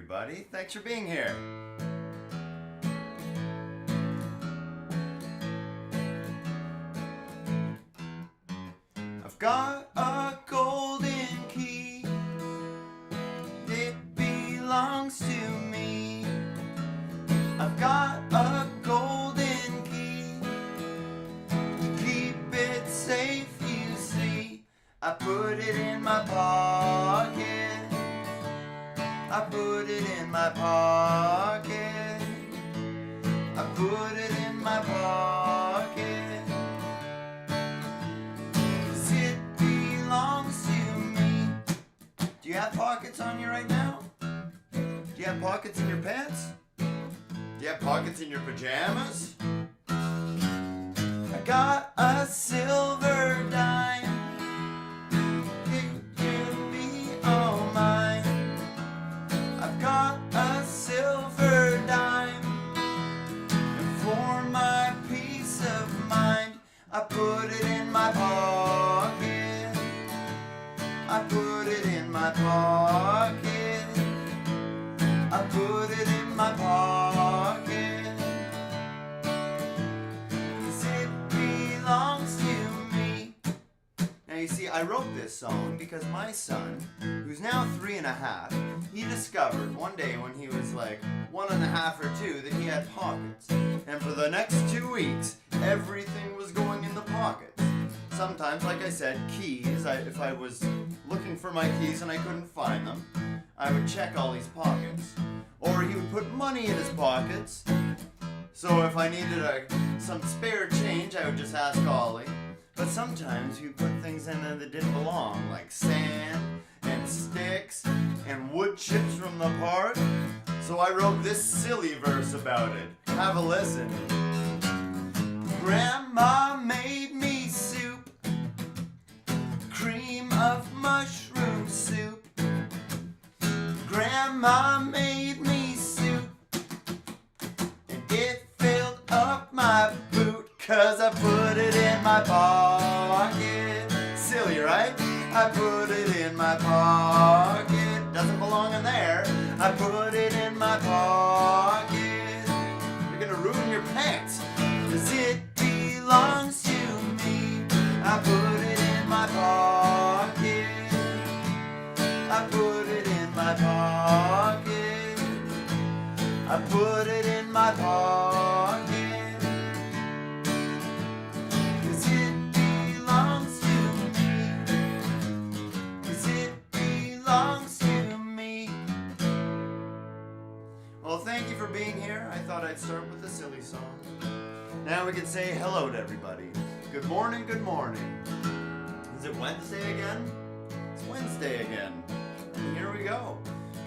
everybody. Thanks for being here. I've got a golden key. It belongs to me. I've got a golden key to keep it safe, you see. I put it in my pocket. I put it in my pocket. I put it in my pocket. 'Cause it belongs to me. Do you have pockets on you right now? Do you have pockets in your pants? Do you have pockets in your pajamas? I got a silver dime. It can be all mine. I've got a silver dime. And for my peace of mind, I put it in my pocket. I put it in my pocket. I put it in my pocket. 'Cause it belongs to me. Now you see, I wrote this song because my son, who's now 3.5, he discovered one day when he was like 1.5 or 2 that he had pockets. And for the next 2 weeks, everything was going in the pockets. Sometimes, like I said, keys, if I was looking for my keys and I couldn't find them, I would check all these pockets. Or he would put money in his pockets. So if I needed some spare change, I would just ask Ollie. But sometimes he would put things in there that didn't belong, like sand and sticks and wood chips from the park. So I wrote this silly verse about it. Have a listen. Grandma made me soup, cream of mushroom soup. Grandma made me soup, and it filled up my boot, 'cause I put it in my pocket. Silly, right? I put it in my pocket. Doesn't belong in there. I put it in my pocket. You're gonna ruin your pants, 'cause it belongs to me. I put it in my pocket. I put it in my pocket. I put it in my pocket. 'Cause it belongs to me. 'Cause it belongs to me. Well, thank you for being here. I thought I'd start with a silly song. Now we can say hello to everybody. Good morning, good morning. Is it Wednesday again? It's Wednesday again. And here we go.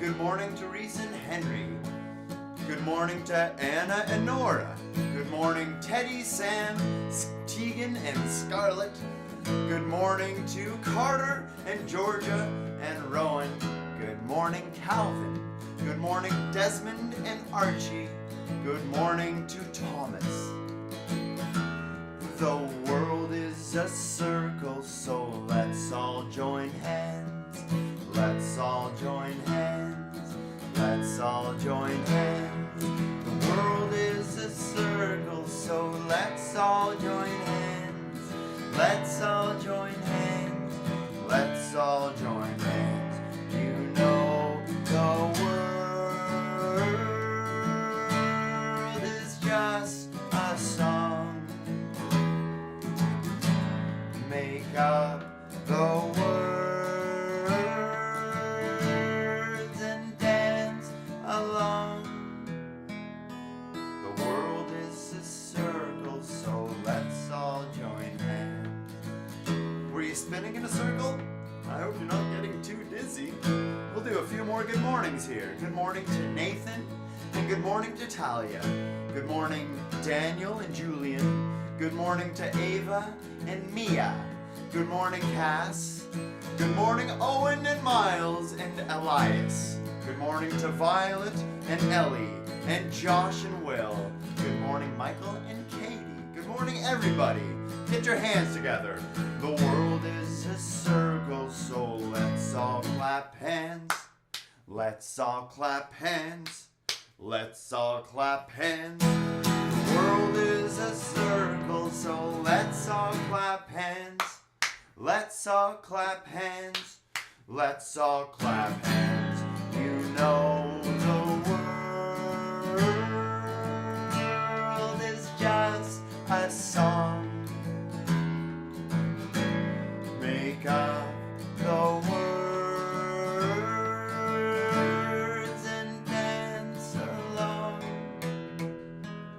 Good morning to Reese and Henry. Good morning to Anna and Nora. Good morning Teddy, Sam, Tegan, and Scarlett. Good morning to Carter and Georgia and Rowan. Good morning Calvin. Good morning Desmond and Archie. Good morning to Thomas. The world is a circle, so let's all join hands. Let's all join hands. Let's all join hands. The world is a circle, so let's all join hands. Let's all join hands. Let's all join hands. You know the world is just a song. Make up the words and dance along. The world is a circle, so let's all join hands. Were you spinning in a circle? I hope you're not getting too dizzy. We'll do a few more good mornings here. Good morning to Nathan, and good morning to Talia. Good morning, Daniel and Julian. Good morning to Ava and Mia. Good morning, Cass. Good morning, Owen and Miles and Elias. Good morning to Violet and Ellie and Josh and Will. Good morning, Michael and Katie. Good morning, everybody. Get your hands together. The world is a circle, so let's all clap hands. Let's all clap hands. Let's all clap hands. The world is a circle, so let's all clap hands. Let's all clap hands. Let's all clap hands. You know the world is just a song. Make up the words and dance along.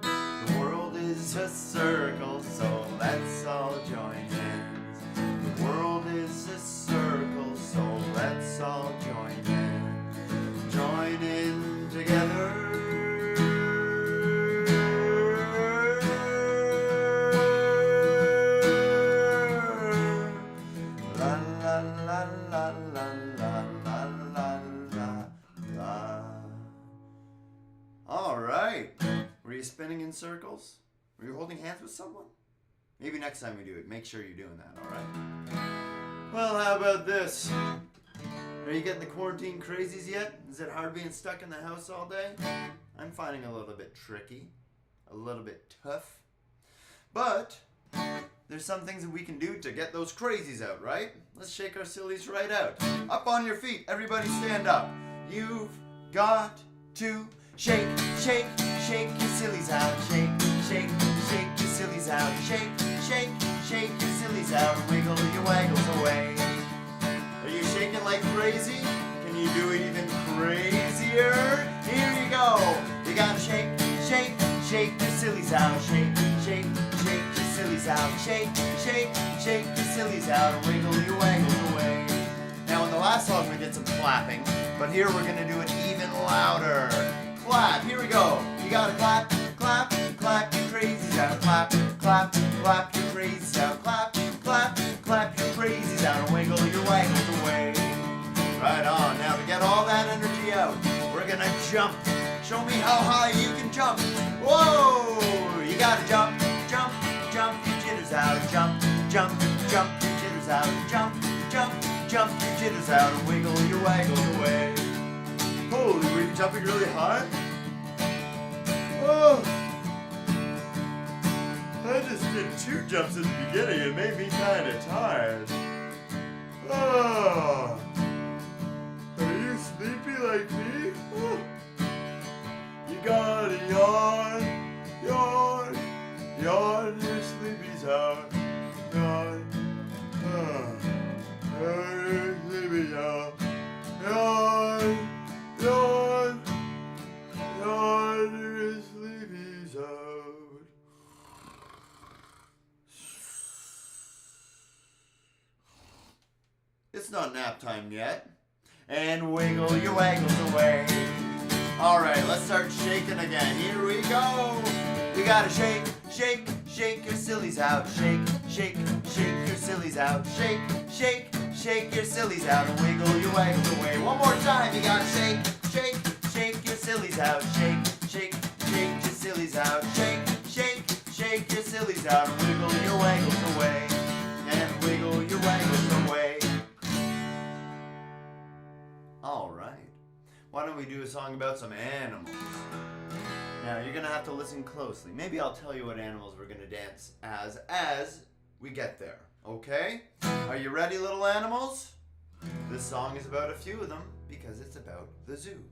The world is a circle, so let's all join hands. The world is a circle, so let's all join hands. Join in together. Spinning in circles? Were you holding hands with someone? Maybe next time we do it, make sure you're doing that, alright? Well, how about this? Are you getting the quarantine crazies yet? Is it hard being stuck in the house all day? I'm finding it a little bit tricky, a little bit tough. But there's some things that we can do to get those crazies out, right? Let's shake our sillies right out. Up on your feet, everybody stand up. You've got to shake, shake, shake your sillies out. Shake, shake, shake your sillies out. Shake, shake, shake your sillies out. Wiggle your waggles away. Are you shaking like crazy? Can you do it even crazier? Here you go. You gotta shake, shake, shake your sillies out. Shake, shake, shake your sillies out. Shake, shake, shake your sillies out. And wiggle your waggles away. Now in the last song we did some clapping, but here we're gonna do it even louder. Clap, here we go. You gotta clap, clap, clap your crazies out. Clap, clap, clap your crazies out. Clap, clap, clap your crazies out. And wiggle your waggles away. Right on. Now to get all that energy out, we're gonna jump. Show me how high you can jump. Whoa! You gotta jump, jump, jump your jitters out. Jump, jump, jump your jitters out. Jump, jump, jump your jitters out. And wiggle your waggles away. Holy, were you jumping really high? Oh! I just did 2 jumps at the beginning. It made me kind of tired. Oh! Are you sleepy like me? Oh. You gotta yawn, yawn, yawn your sleepies out. Yawn, yawn your sleepies out. Yawn. Yawn, yawn your sleepies out. It's not nap time yet. And wiggle your waggles away. Alright, let's start shaking again. Here we go. You gotta shake, shake, shake your sillies out. Shake, shake, shake your sillies out. Shake, shake, shake your sillies out. And wiggle your waggles away. One more time. You gotta shake, shake, shake your sillies out. Shake, shake, shake your sillies out. Shake, shake, shake your sillies out. And wiggle your waggles away. And wiggle your waggles away. Alright. Why don't we do a song about some animals? Now, you're going to have to listen closely. Maybe I'll tell you what animals we're going to dance as we get there. Okay? Are you ready, little animals? This song is about a few of them because it's about the zoo.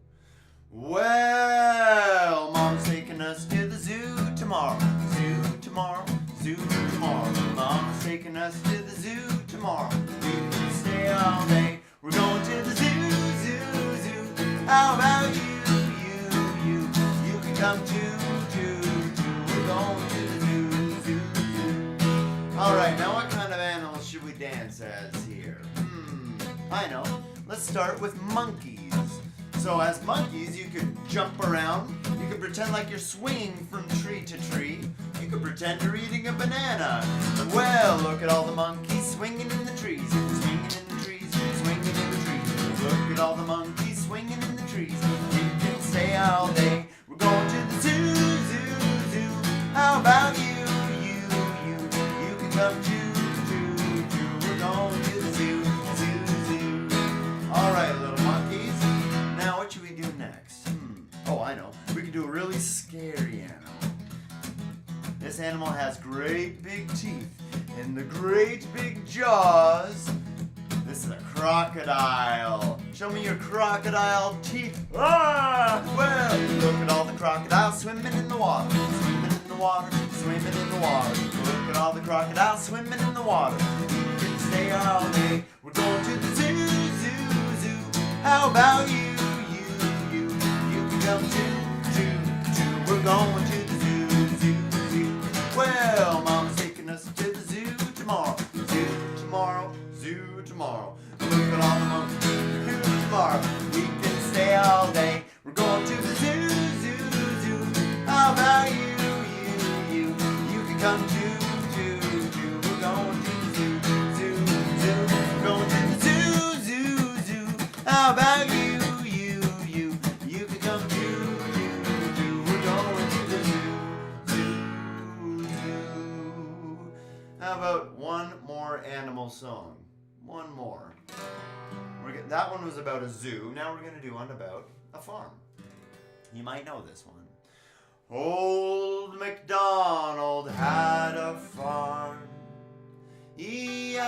Well, Mom's taking us to the zoo tomorrow. Zoo tomorrow, zoo tomorrow. Mom's taking us to the zoo tomorrow. We can stay all day. We're going to the zoo, zoo, zoo. How about you? You can come too. We're going to the zoo, zoo, zoo. Alright, now what kind of animals should we dance as here? I know. Let's start with monkeys. So as monkeys, you could jump around. You could pretend like you're swinging from tree to tree. You could pretend you're eating a banana. Well, look at all the monkeys swinging in the trees. Swinging in the trees, swinging in the trees. Look at all the monkeys swinging in the trees. We can stay all day. We're going to the zoo, zoo, zoo. How about you? You can come too. We're going to the zoo, zoo, zoo. All right, little monkeys. Now scary animal. This animal has great big teeth and the great big jaws. This is a crocodile. Show me your crocodile teeth. Ah! Well, look at all the crocodiles swimming in the water. Swimming in the water, swimming in the water. Look at all the crocodiles swimming in the water. We can stay all day. We're going to the zoo, zoo, zoo. How about you? You can come too. We're going to the zoo, zoo, zoo. Well, Mama's taking us to the zoo tomorrow. Zoo tomorrow. Zoo tomorrow. Look at all the monkeys. Zoo tomorrow. We can stay all day. We're going to the zoo, zoo, zoo. How about you? You can come too. We're going to the zoo, zoo, zoo. We're going to the zoo, zoo, zoo. How about you? You can come too. We're going to the zoo, zoo, zoo. How about one more animal song? One more. That one was about a zoo. Now we're going to do one about a farm. You might know this one. Old MacDonald had a farm. E-I-E-I-O.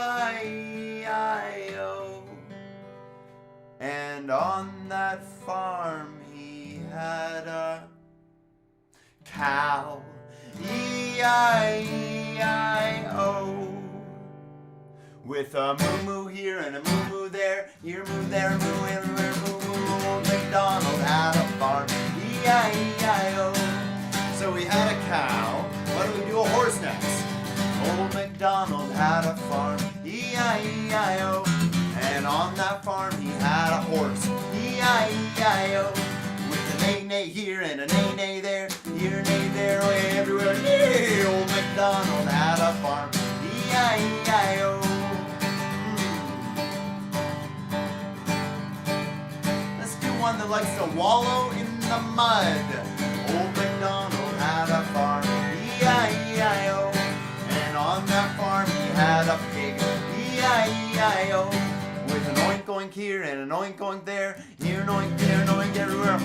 And on that farm he had a cow. E-I-E-I-O. With a moo-moo here and a moo-moo there, here moo, there moo, everywhere moo-moo. Old MacDonald had a farm, E-I-E-I-O. So we had a cow. Why don't we do a horse next? Old MacDonald had a farm, E-I-E-I-O. And on that farm he had a horse, E-I-E-I-O. With a neigh-neigh here and a neigh-neigh there, here neigh there, way everywhere. Neigh. Old MacDonald had a farm, E-I-E-I-O. One that likes to wallow in the mud. Old MacDonald had a farm, E-I-E-I-O. And on that farm he had a pig, E-I-E-I-O. With an oink oink here and an oink oink there, here an oink, there an oink, everywhere.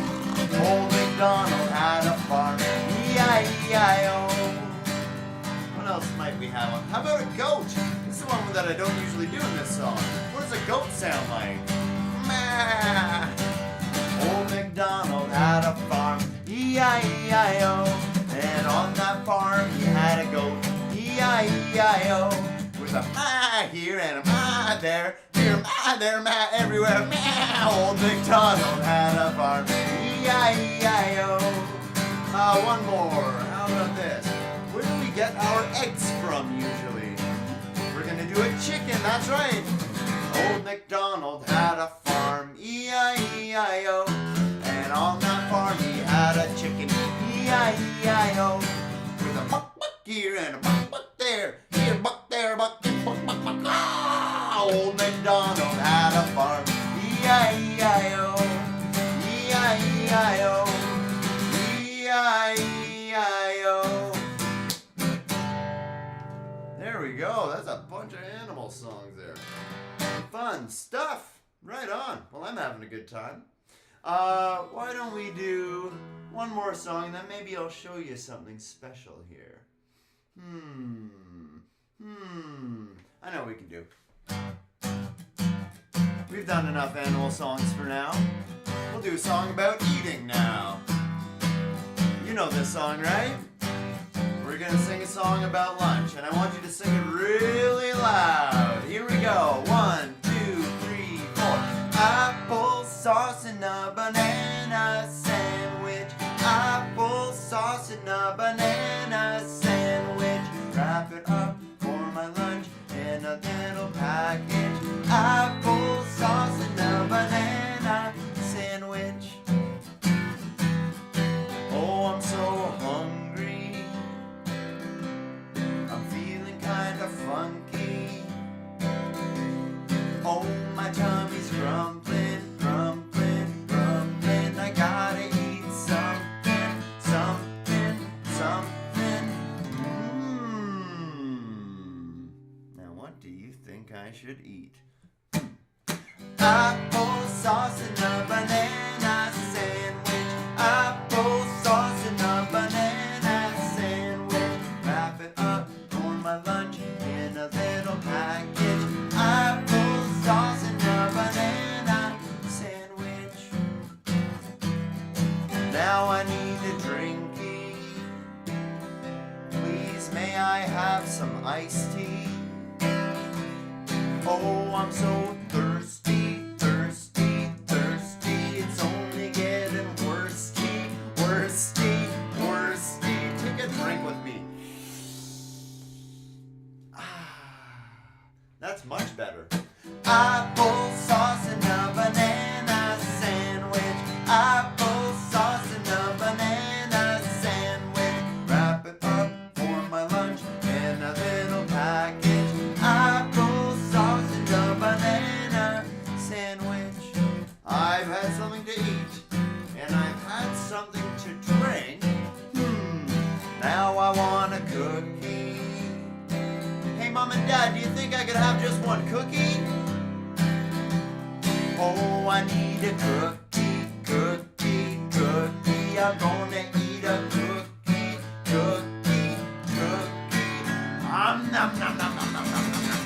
Old MacDonald had a farm, E-I-E-I-O. What else might we have? How about a goat? This is one that I don't usually do in this song. What does a goat sound like? Meh. Old MacDonald had a farm, E-I-E-I-O. And on that farm he had a goat, E-I-E-I-O. With a ma here and a ma there, here ma, there ma, everywhere ma. Old MacDonald had a farm, E-I-E-I-O. One more. How about this? Where do we get our eggs from usually? We're gonna do a chicken, that's right. Old MacDonald had a farm, E-I-E-I-O. And on that farm he had a chicken, E-I-E-I-O. With a buck here and a buck there, here buck there, buck there, buck. Ah! Old MacDonald had a farm, E-I-E-I-O. E-I-E-I-O. E-I-E-I-O. There we go. That's a bunch of animal songs there. Fun stuff. Right on. Well, I'm having a good time. Why don't we do one more song, and then maybe I'll show you something special here. I know what we can do. We've done enough animal songs for now. We'll do a song about eating now. You know this song, right? We're gonna sing a song about lunch, and I want you to sing it really loud. Here we go. 1, 2, 3, 4. Applesauce and a banana sandwich. Applesauce and a banana sandwich. Wrap it up for my lunch in a little package. Applesauce and a banana sandwich. Oh, I'm so hungry. I'm feeling kind of funky. Oh, my tummy's grumbling, grumbling, grumbling. I gotta eat something, something, something. Now, what do you think I should eat? Applesauce and a banana sandwich. Applesauce and a banana have some iced tea? Oh, I'm so thirsty, thirsty, thirsty. It's only getting worsty, worsty, worsty. Take a drink with me. That's much better. Applesauce and a banana sandwich. Applesauce and a banana sandwich. Wrap it up for my lunch in a little package. Applesauce and a banana sandwich. I've had something to eat and I've had something to drink. Now I want a cookie. Hey, Mom and Dad, do you think I could have just one cookie? Oh, I need a cookie, cookie, cookie. I'm gonna eat a cookie, cookie, cookie. Nom, nom, nom, nom, nom, nom, nom, nom.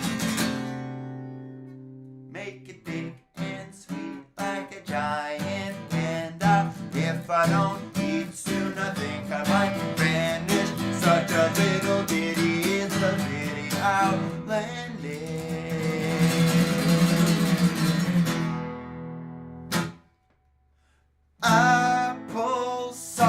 Make it big and sweet like a giant panda. If I don't eat soon, I think I might vanish. Such a little ditty is the bitty outlandish. Applesauce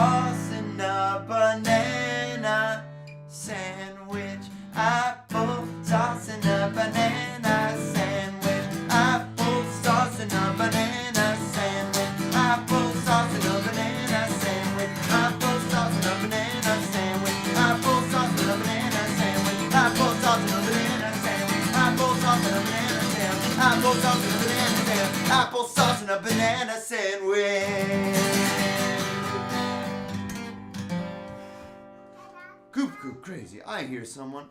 and a banana sandwich. Applesauce and a banana sandwich. Applesauce and a banana sandwich. Applesauce and a banana sandwich. Applesauce and a banana sandwich. Applesauce and a banana sandwich. Applesauce and a banana sandwich. Applesauce and a banana sandwich. Applesauce and a banana sandwich. Applesauce and a banana sandwich. Coop, coop, crazy. I hear someone.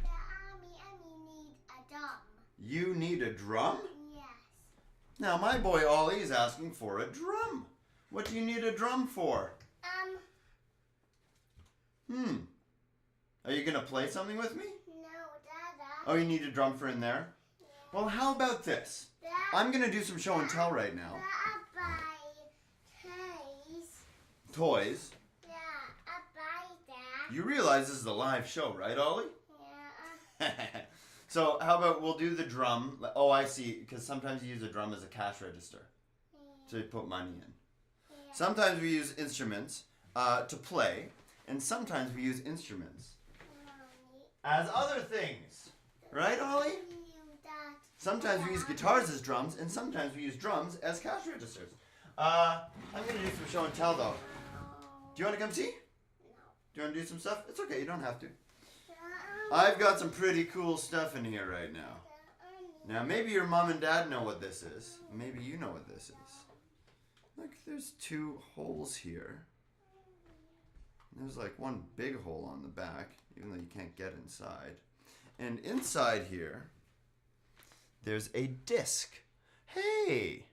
Mommy need a drum. You need a drum? Yes. Now, my boy Ollie is asking for a drum. What do you need a drum for? Are you going to play something with me? No, Dada. Oh, you need a drum for in there? Yeah. Well, how about this? Dada, I'm going to do some show and tell right now. Dada, buy toys. Toys. Yeah, I buy that. You realize this is a live show, right, Ollie? Yeah. So, how about we'll do the drum? Oh, I see. Because sometimes you use a drum as a cash register to put money in. Yeah. Sometimes we use instruments to play, and sometimes we use instruments Mommy, as other things. Right, Ollie? you that. Sometimes we use guitars as drums, and sometimes we use drums as cash registers. I'm going to do some show and tell, though. Do you want to come see? No. Do you want to do some stuff? It's okay, you don't have to. Dada, I've got some pretty cool stuff in here right now. Now, maybe your mom and dad know what this is. Maybe you know what this is. Look, there's two holes here. There's like one big hole on the back, even though you can't get inside. And inside here, there's a disc. Hey,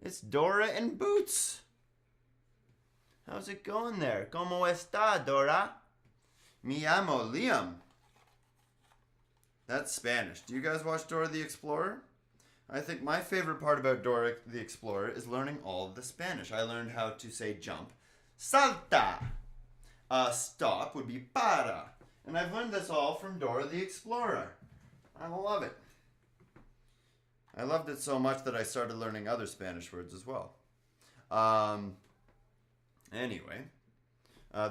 it's Dora and Boots. How's it going there? ¿Cómo está, Dora? Me llamo Liam. That's Spanish. Do you guys watch Dora the Explorer? I think my favorite part about Dora the Explorer is learning all of the Spanish. I learned how to say jump. Salta. Stop would be para. And I've learned this all from Dora the Explorer. I love it. I loved it so much that I started learning other Spanish words as well. Anyway,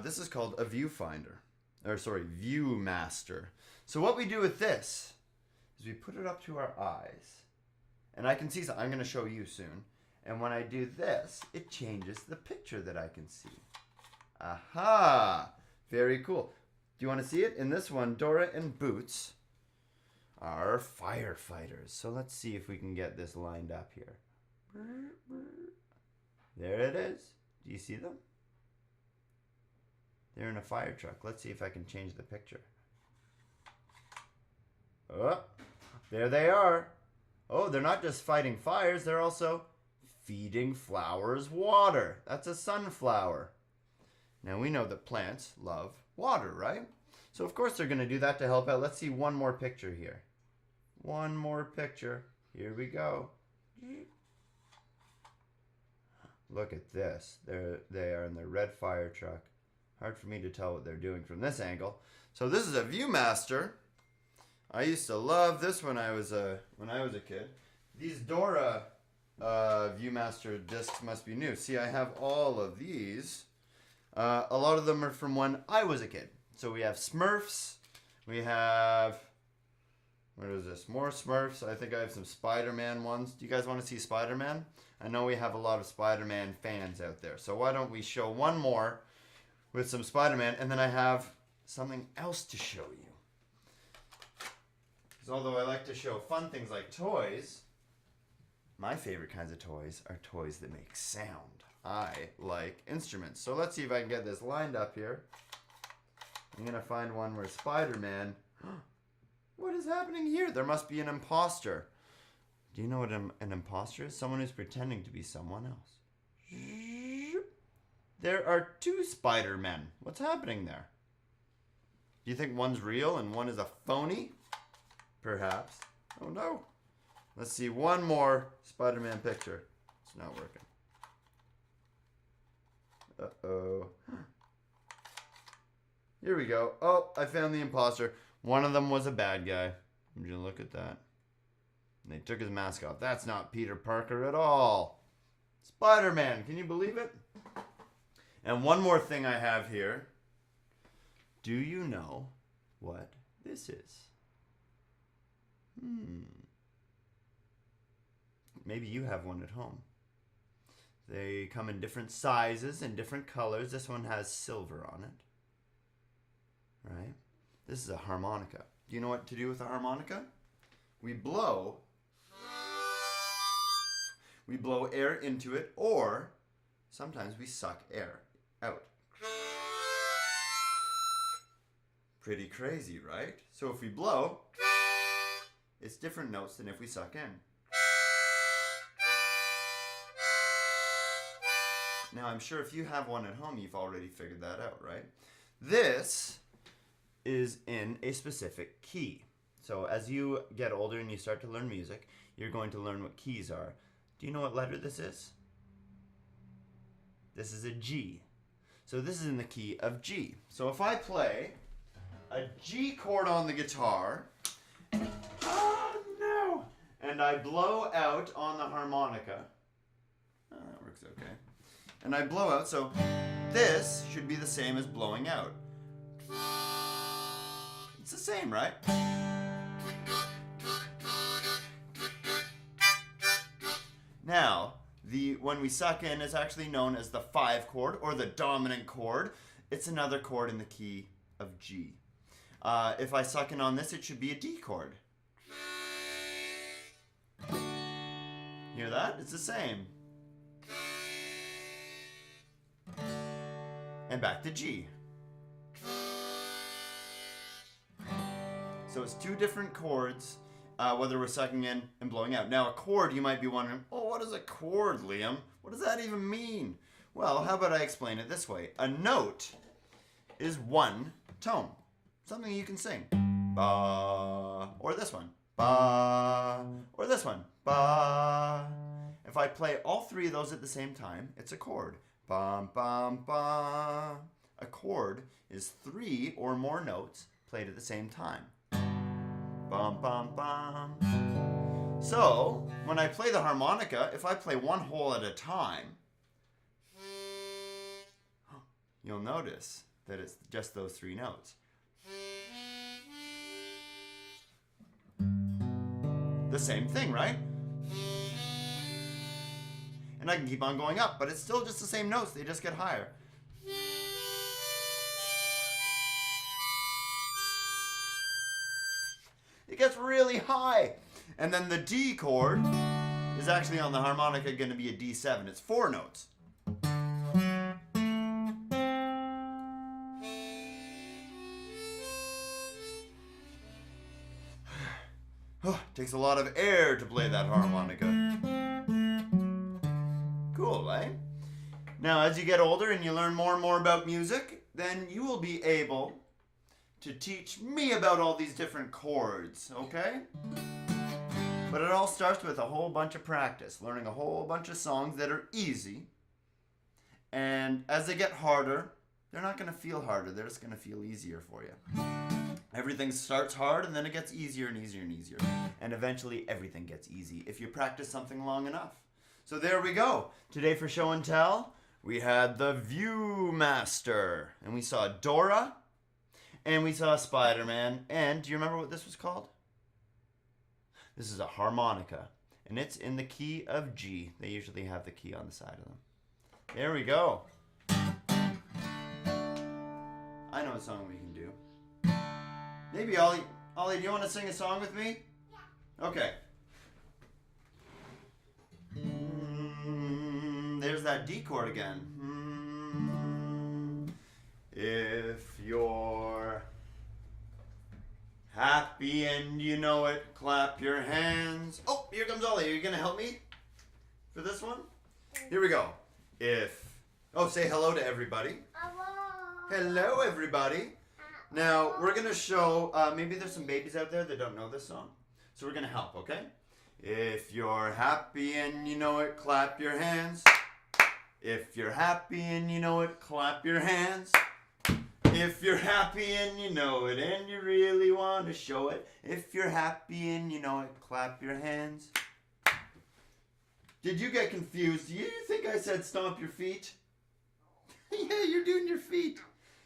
this is called a viewfinder. Viewmaster. So what we do with this is we put it up to our eyes. And I can see something. I'm going to show you soon. And when I do this, it changes the picture that I can see. Aha! Very cool. Do you want to see it? In this one, Dora and Boots are firefighters. So let's see if we can get this lined up here. There it is. Do you see them? They're in a fire truck. Let's see if I can change the picture. Oh, there they are. Oh, they're not just fighting fires, they're also feeding flowers water. That's a sunflower. Now we know that plants love water, right? So of course they're going to do that to help out. Let's see one more picture here. One more picture. Here we go. Look at this. They are in the red fire truck Hard for me to tell what they're doing from this angle. So this is a Viewmaster. I used to love this when I was a kid. These Dora Viewmaster discs must be new. See, I have all of these. A lot of them are from when I was a kid. So we have Smurfs. We have, what is this? More Smurfs. I think I have some Spider-Man ones. Do you guys want to see Spider-Man? I know we have a lot of Spider-Man fans out there. So why don't we show one more with some Spider-Man, and then I have something else to show you. Because although I like to show fun things like toys, my favorite kinds of toys are toys that make sound. I like instruments. So let's see if I can get this lined up here. I'm going to find one where Spider-Man... What is happening here? There must be an imposter. Do you know what an imposter is? Someone who's pretending to be someone else. There are two Spider-Men. What's happening there? Do you think one's real and one is a phony? Perhaps. Oh no. Let's see one more Spider-Man picture. It's not working. Uh-oh. Here we go. Oh, I found the imposter. One of them was a bad guy. Would you look at that? And they took his mask off. That's not Peter Parker at all. Spider-Man. Can you believe it? And one more thing I have here. Do you know what this is? Maybe you have one at home. They come in different sizes and different colors. This one has silver on it. Right? This is a harmonica. Do you know what to do with a harmonica? We blow air into it, or sometimes we suck air out. Pretty crazy, right? So if we blow, it's different notes than if we suck in. Now, I'm sure if you have one at home, you've already figured that out, right? This is in a specific key. So as you get older and you start to learn music, you're going to learn what keys are. Do you know what letter this is? This is a G. So this is in the key of G. So if I play a G chord on the guitar, oh no, and I blow out on the harmonica, oh, that works okay. And I blow out, so this should be the same as blowing out. It's the same, right? Now, when we suck in is actually known as the 5 chord or the dominant chord. It's another chord in the key of G. If I suck in on this, it should be a D chord. Hear that? It's the same. And back to G. So it's two different chords, whether we're sucking in and blowing out. Now a chord, you might be wondering, oh, what is a chord, Liam? What does that even mean? Well, how about I explain it this way? A note is one tone. Something you can sing. Ba, or this one. Ba, or this one. Ba. If I play all three of those at the same time, it's a chord. Bum, bum, bum. A chord is 3 or more notes played at the same time. Bum, bum, bum. So, when I play the harmonica, if I play one hole at a time, you'll notice that it's just those 3 notes. The same thing, right? And I can keep on going up, but it's still just the same notes, they just get higher. It gets really high. And then the D chord is actually on the harmonica going to be a D7. It's 4 notes. Takes a lot of air to play that harmonica. Cool, eh? Now, as you get older and you learn more and more about music, then you will be able to teach me about all these different chords, okay? But it all starts with a whole bunch of practice, learning a whole bunch of songs that are easy. And as they get harder, they're not going to feel harder. They're just going to feel easier for you. Everything starts hard and then it gets easier and easier and easier. And eventually everything gets easy if you practice something long enough. So there we go. Today for show and tell, we had the Viewmaster. And we saw Dora. And we saw Spider-Man. And do you remember what this was called? This is a harmonica. And it's in the key of G. They usually have the key on the side of them. There we go. I know a song we can do. Maybe Ollie, do you want to sing a song with me? Yeah. Okay. There's that D chord again. If you're happy and you know it, clap your hands. Oh, here comes Ollie. Are you going to help me for this one? Here we go. Say hello to everybody. Hello, everybody. Now, we're going to show, maybe there's some babies out there that don't know this song. So we're going to help, okay? If you're happy and you know it, clap your hands. If you're happy and you know it, clap your hands. If you're happy and you know it and you really want to show it. If you're happy and you know it, clap your hands. Did you get confused? Do you think I said stomp your feet? Yeah, you're doing your feet.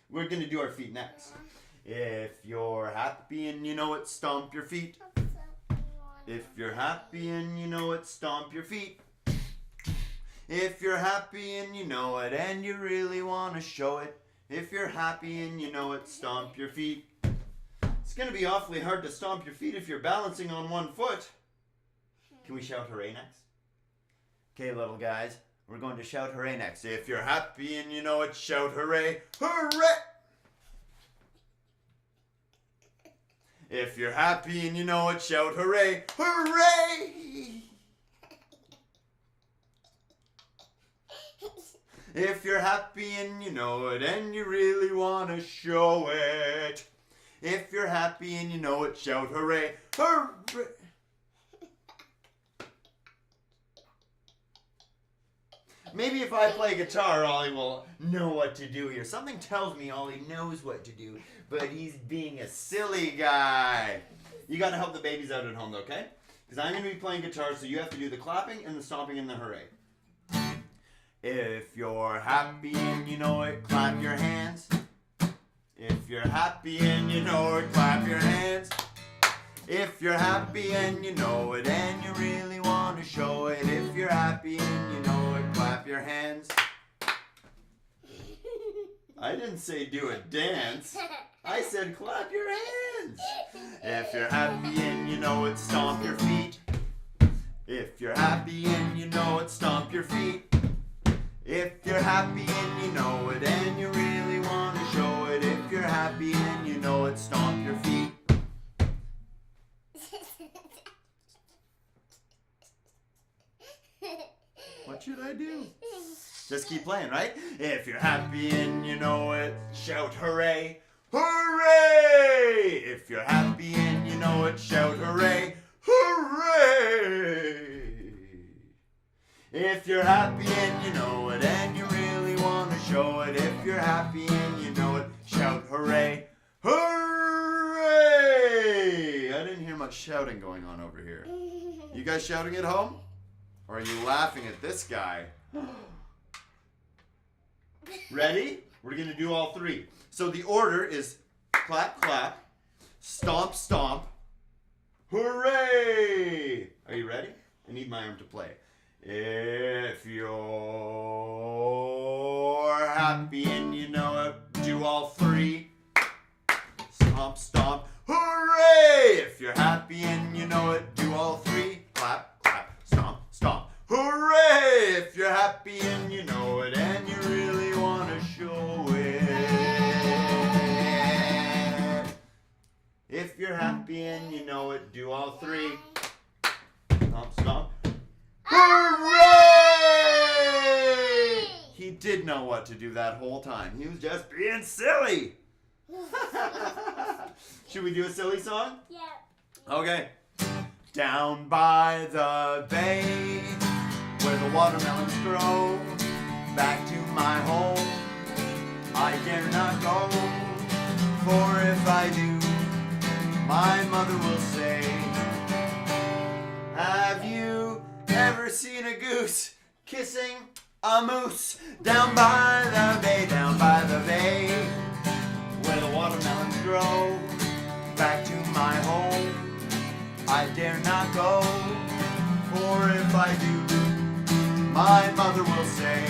We're going to do our feet next. If you're happy and you know it, stomp your feet. If you're happy and you know it, stomp your feet. If you're happy and you know it and you really want to show it. If you're happy and you know it, stomp your feet. It's going to be awfully hard to stomp your feet if you're balancing on one foot. Can we shout hooray next? Okay, little guys. We're going to shout hooray next. If you're happy and you know it, shout hooray. Hooray! If you're happy and you know it, shout hooray. Hooray! If you're happy and you know it and you really want to show it. If you're happy and you know it, shout hooray. Hooray! Maybe if I play guitar, Ollie will know what to do here. Something tells me Ollie knows what to do, but he's being a silly guy. You got to help the babies out at home, okay? Because I'm going to be playing guitar, so you have to do the clapping and the stomping and the hooray. If you're happy and you know it, clap your hands. If you're happy and you know it, clap your hands. If you're happy and you know it and you really want to show it. If you're happy and you know it, clap your hands. I didn't say do a dance. I said clap your hands. If you're happy and you know it, stomp your feet. If you're happy and you know it, stomp your feet. If you're happy and you know it and you really want to show it. If you're happy and you know it, stomp your feet. What should I do? Just keep playing, right? If you're happy and you know it, shout hooray. Hooray! If you're happy and you know it, shout hooray. Hooray! If you're happy and you know it and you really want to show it. If you're happy and you know it, shout hooray. Hooray! I didn't hear much shouting going on over here. You guys shouting at home? Or are you laughing at this guy? Ready? We're going to do all three. So the order is clap, clap, stomp, stomp, hooray! Are you ready? I need my arm to play. If you're happy and you know it, do all three. Stomp, stomp, hooray! If you're happy and you know it, do all three. Clap, clap, stomp, stomp, hooray! If you're happy and you know it and you really want to show it. If you're happy and you know it, do all three. Stomp, stomp. Hooray! He did know what to do that whole time. He was just being silly. Should we do a silly song? Yeah. Okay. Down by the bay, where the watermelons grow, back to my home I dare not go, for if I do, my mother will say, have you ever seen a goose kissing a moose down by the bay, where the watermelons grow? Back to my home I dare not go, for if I do, my mother will say,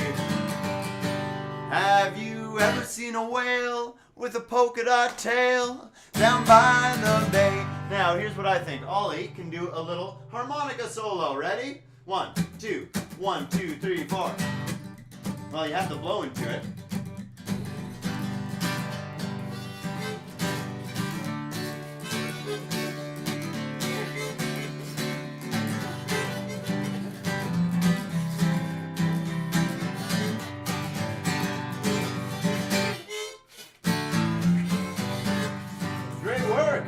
have you ever seen a whale with a polka dot tail down by the bay? Now here's what I think. Ollie can do a little harmonica solo. Ready? 1, 2, 1, 2, 3, 4. Well, you have to blow into it.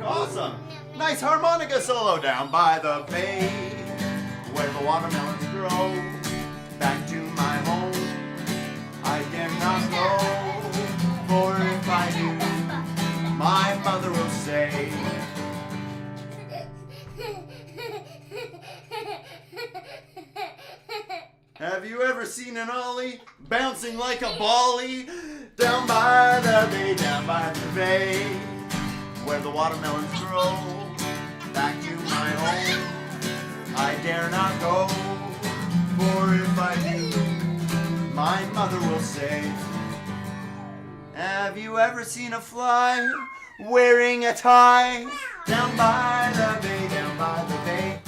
Awesome. Nice harmonica solo. Down by the bay, where the watermelons grow. Back to my home I dare not go, for if I do, my mother will say, have you ever seen an ollie bouncing like a bolly down by the bay, where the watermelons grow? Back to my home I dare not go, for if I do, my mother will say, have you ever seen a fly wearing a tie down by the bay,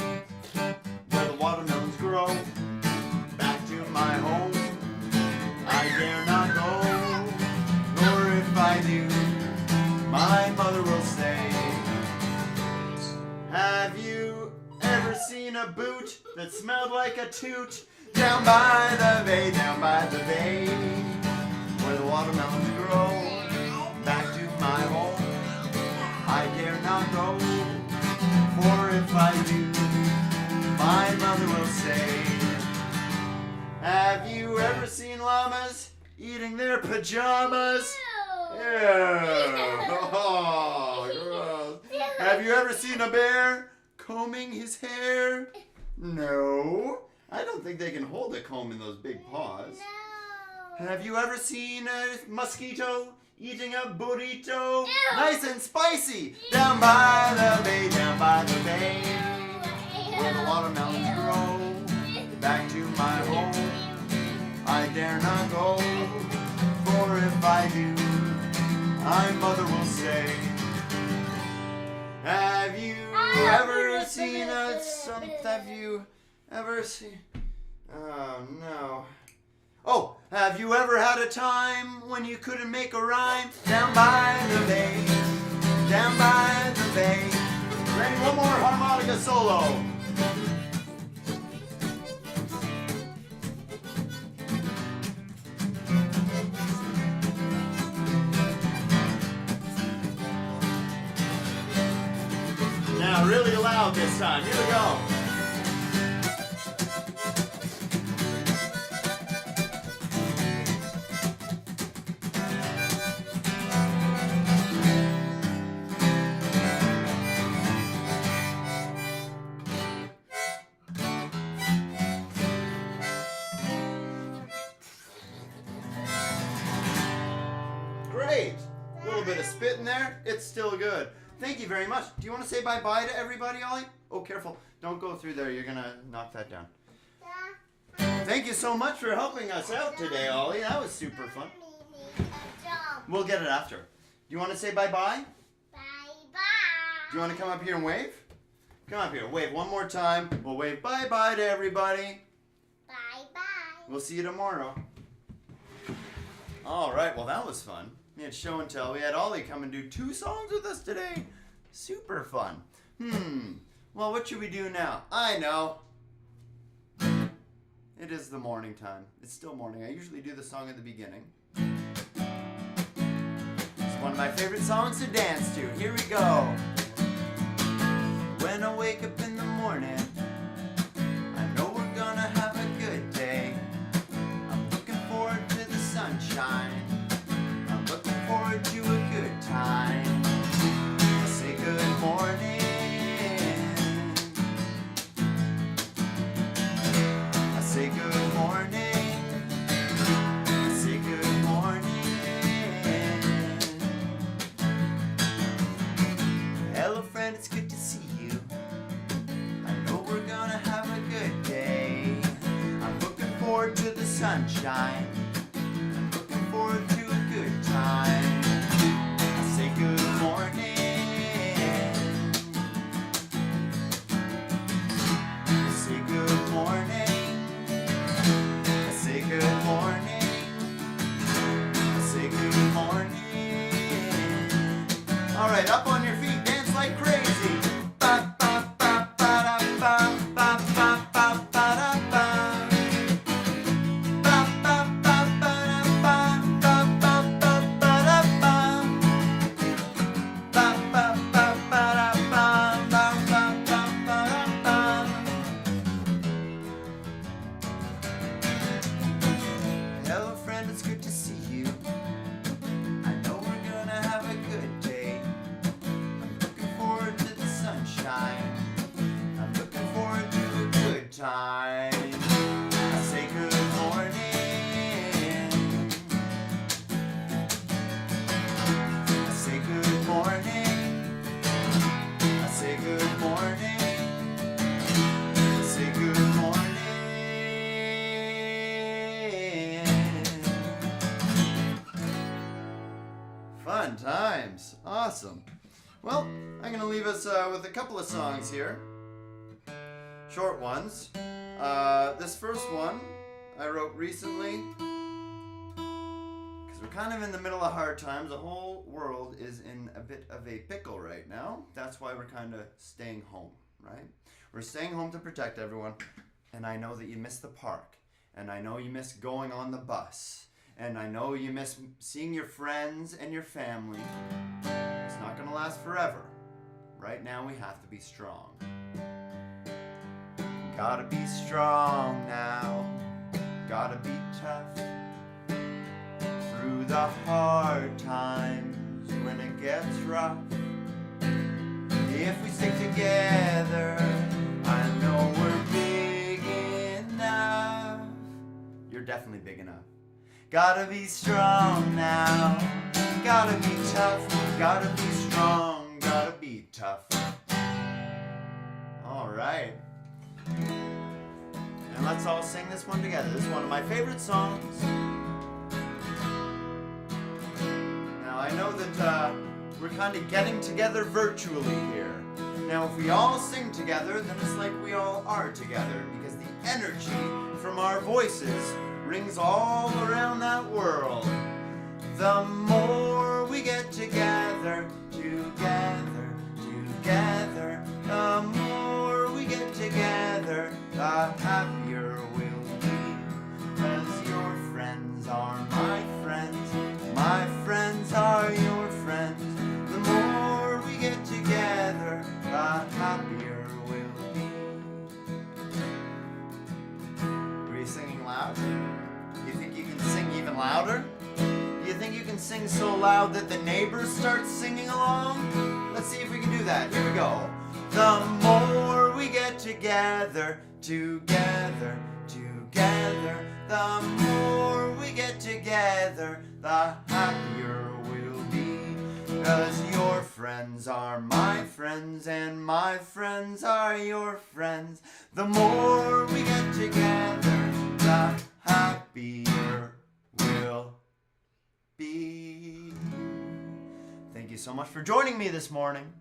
where the watermelons grow? Back to my home I dare not go, nor if I do, my mother will say, have you ever seen a boot that smelled like a toot down by the bay, where the watermelons grow? Back to my home I dare not go, for if I do, my mother will say, have you ever seen llamas eating their pajamas? Oh, gross. Have you ever seen a bear combing his hair? No. I don't think they can hold a comb in those big paws. No. Have you ever seen a mosquito eating a burrito? Nice and spicy. Down by the bay, where the watermelons grow. Back to my home I dare not go, for if I do, my mother will say, have you ever seen have you ever seen, oh no. Oh, have you ever had a time when you couldn't make a rhyme? Down by the bay, Ready, one more harmonica solo. Now really loud this time. Here we go. Great. A little bit of spit in there. It's still good. Thank you very much. Do you want to say bye-bye to everybody, Ollie? Oh, careful. Don't go through there. You're going to knock that down. Thank you so much for helping us out today, Ollie. That was super fun. We'll get it after. Do you want to say bye-bye? Bye-bye. Do you want to come up here and wave? Come up here. Wave one more time. We'll wave bye-bye to everybody. Bye-bye. We'll see you tomorrow. All right. Well, that was fun. We had show and tell. We had Ollie come and do 2 songs with us today. Super fun. Well, what should we do now? I know. It is the morning time. It's still morning. I usually do the song at the beginning. It's one of my favorite songs to dance to. Here we go. When I wake up in the morning, I know we're gonna have a good day. I'm looking forward to the sunshine. I'm forward to the sunshine. I'm looking forward to a good time. I say good morning. I say good morning. I say good morning. I say good morning. All right, up on your feet, dance like crazy. Ba ba ba ba da ba ba ba ba ba da ba. Ba ba ba ba da ba ba ba ba ba da ba. Ba ba ba ba da ba ba ba ba ba da ba. Hello, friend, it's good to see you. I know we're gonna have a good day. I'm looking forward to the sunshine. I'm looking forward to a good time. I say good morning. I say good morning. I say good morning. I say good morning. Fun times. Awesome. Well, I'm going to leave us with a couple of songs here. Short ones. This first one I wrote recently because we're kind of in the middle of hard times. The whole world is in a bit of a pickle right now. That's why we're kind of staying home, right? We're staying home to protect everyone. And I know that you miss the park. And I know you miss going on the bus. And I know you miss seeing your friends and your family. It's not going to last forever. Right now we have to be strong. Gotta be strong now. Gotta be tough. Through the hard times when it gets rough. If we stick together, I know we're big enough. You're definitely big enough. Gotta be strong now. Gotta be tough. Gotta be strong. Gotta be tough. All right. And let's all sing this one together. This is one of my favorite songs. Now I know that we're kind of getting together virtually here. Now if we all sing together, then it's like we all are together, because the energy from our voices rings all around that world. The more we get together, together, together, the more we get together, the happier we'll be. 'Cause your friends are my friends are your friends. The more we get together, the happier we'll be. Were you singing loud? Do you think you can sing even louder? Do you think you can sing so loud that the neighbors start singing along? Let's see if we can do that. Here we go. The more we get together, together, together, the more we get together, the happier we'll be. 'Cause your friends are my friends and my friends are your friends. The more we get together, the happier we'll be. Thank you so much for joining me this morning.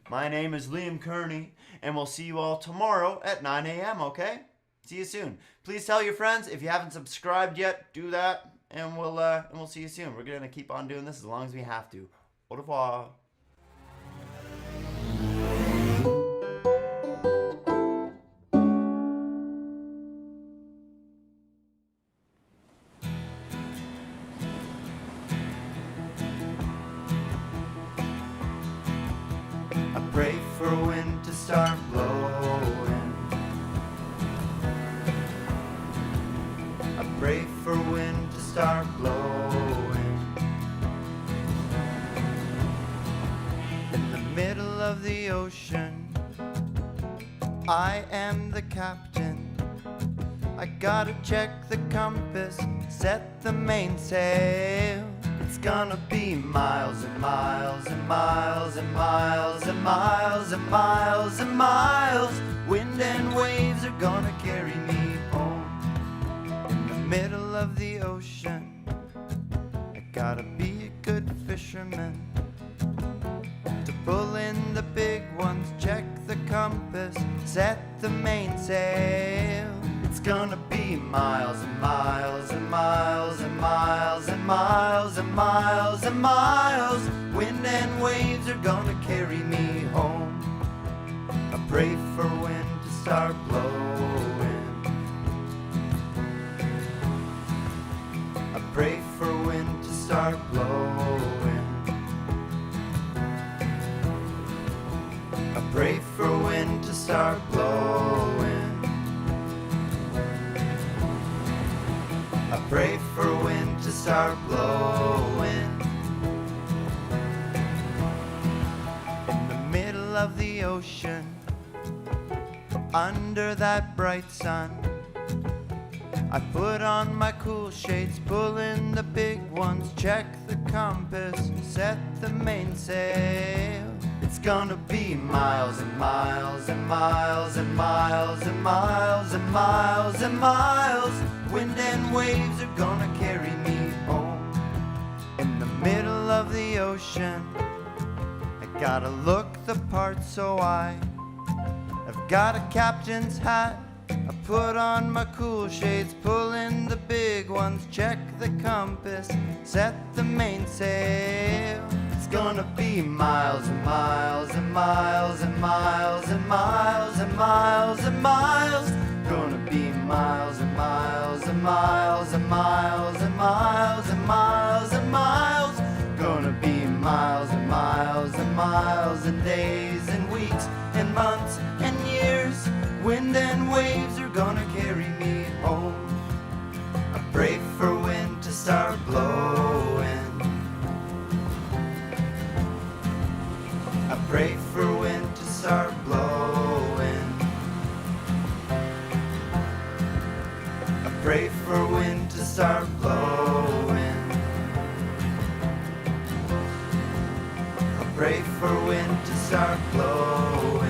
My name is Liam Kearney, and we'll see you all tomorrow at 9 a.m., okay? See you soon. Please tell your friends. If you haven't subscribed yet, do that, and we'll see you soon. We're going to keep on doing this as long as we have to. Au revoir. I pray for wind to start blowing. I pray for wind to start blowing. In the middle of the ocean, I am the captain. I gotta check the compass, set the mainsail. It's gonna be miles and miles and miles and miles and miles and miles and miles. Wind and waves are gonna carry me home. In the middle of the ocean. I gotta be a good fisherman to pull in the big ones, check the compass, set the mainsail. It's gonna be miles and miles and miles and miles and miles and miles and miles. Wind and waves are gonna carry me home. I pray for wind to start blowing. I pray for wind to start blowing. I pray for wind to start blowing. I pray for wind to start blowing. In the middle of the ocean, under that bright sun, I put on my cool shades, pull in the big ones, check the compass, set the mainsail. It's gonna be miles and miles and miles and miles and miles and miles and miles. Wind and waves are gonna carry me home. In the middle of the ocean, I gotta look the part, so I've got a captain's hat. I put on my cool shades, pull in the big ones, check the compass, set the mainsail. It's gonna be miles and miles and miles and miles and miles and miles and miles. Gonna be miles and miles and miles and miles and miles and miles and miles. Gonna be miles and miles and miles and days and weeks and months and years. Wind and waves are gonna carry me home. I pray for wind to start blowing. I pray for wind to start blowing. I pray for wind to start blowing. I pray for wind to start blowing.